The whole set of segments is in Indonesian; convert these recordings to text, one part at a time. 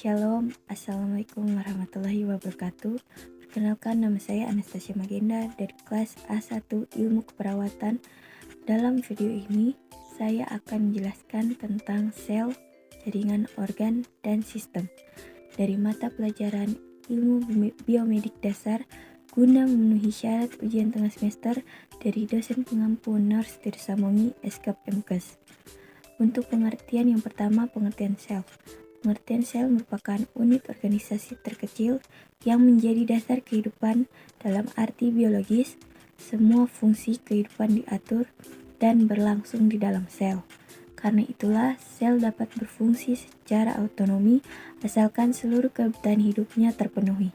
Shalom, Assalamualaikum warahmatullahi wabarakatuh. Perkenalkan, nama saya Anastasia Magenda dari kelas A1 Ilmu Keperawatan. Dalam video ini, saya akan menjelaskan tentang sel, jaringan organ, dan sistem dari mata pelajaran Ilmu Biomedik Dasar guna memenuhi syarat ujian tengah semester dari dosen pengampu Nurse Tirsamongi, Eskap MKes. Untuk pengertian yang pertama, pengertian sel. Pengertian sel merupakan unit organisasi terkecil yang menjadi dasar kehidupan. Dalam arti biologis, semua fungsi kehidupan diatur dan berlangsung di dalam sel. Karena itulah, sel dapat berfungsi secara otonomi asalkan seluruh kebutuhan hidupnya terpenuhi.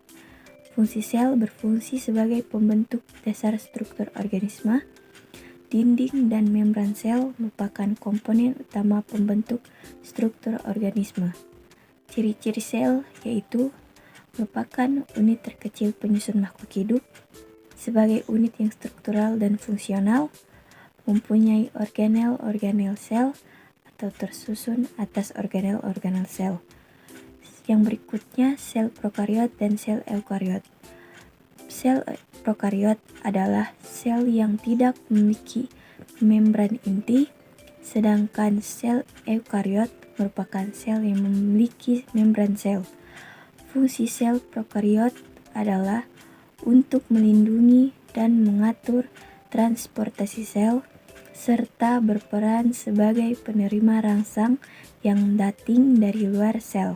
Fungsi sel berfungsi sebagai pembentuk dasar struktur organisme. Dinding dan membran sel merupakan komponen utama pembentuk struktur organisme. Ciri-ciri sel yaitu merupakan unit terkecil penyusun makhluk hidup, sebagai unit yang struktural dan fungsional, mempunyai organel sel atau tersusun atas organel sel. Yang berikutnya, sel prokariot dan sel eukariot. Sel prokariot adalah sel yang tidak memiliki membran inti, sedangkan sel eukariot merupakan sel yang memiliki membran sel. Fungsi sel prokariot adalah untuk melindungi dan mengatur transportasi sel, serta berperan sebagai penerima rangsang yang dating dari luar sel.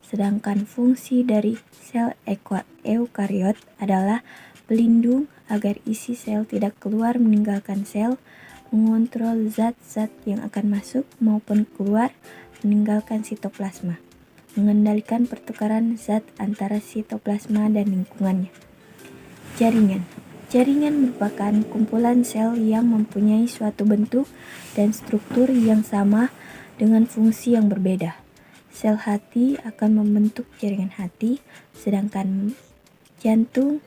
Sedangkan fungsi dari sel eukariot adalah pelindung agar isi sel tidak keluar meninggalkan sel, mengontrol zat-zat yang akan masuk maupun keluar meninggalkan sitoplasma, mengendalikan pertukaran zat antara sitoplasma dan lingkungannya. Jaringan merupakan kumpulan sel yang mempunyai suatu bentuk dan struktur yang sama dengan fungsi yang berbeda. Sel hati akan membentuk jaringan hati, sedangkan jantung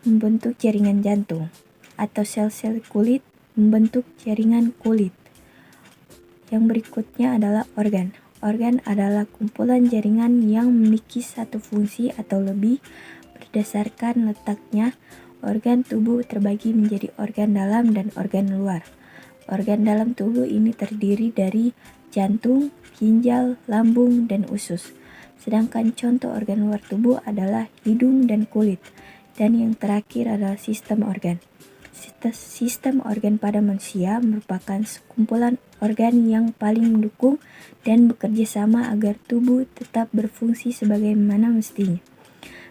membentuk jaringan jantung, atau sel-sel kulit membentuk jaringan kulit. Yang berikutnya adalah organ. Organ adalah kumpulan jaringan yang memiliki satu fungsi atau lebih. Berdasarkan letaknya, organ tubuh terbagi menjadi organ dalam dan organ luar. Organ dalam tubuh ini terdiri dari jantung, ginjal, lambung, dan usus. Sedangkan contoh organ luar tubuh adalah hidung dan kulit. Dan yang terakhir adalah sistem organ. Sistem organ pada manusia merupakan sekumpulan organ yang paling mendukung dan bekerja sama agar tubuh tetap berfungsi sebagaimana mestinya.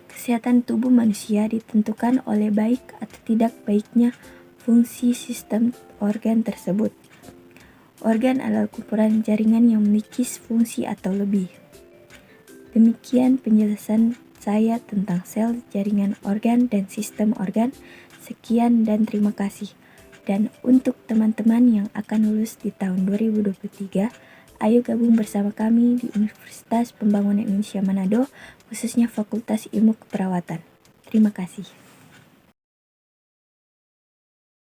Kesehatan tubuh manusia ditentukan oleh baik atau tidak baiknya fungsi sistem organ tersebut. Organ adalah kumpulan jaringan yang memiliki fungsi atau lebih. Demikian penjelasan saya tentang sel, jaringan organ, dan sistem organ. Sekian dan terima kasih. Dan untuk teman-teman yang akan lulus di tahun 2023, ayo gabung bersama kami di Universitas Pembangunan Indonesia Manado, khususnya Fakultas Ilmu Keperawatan. Terima kasih.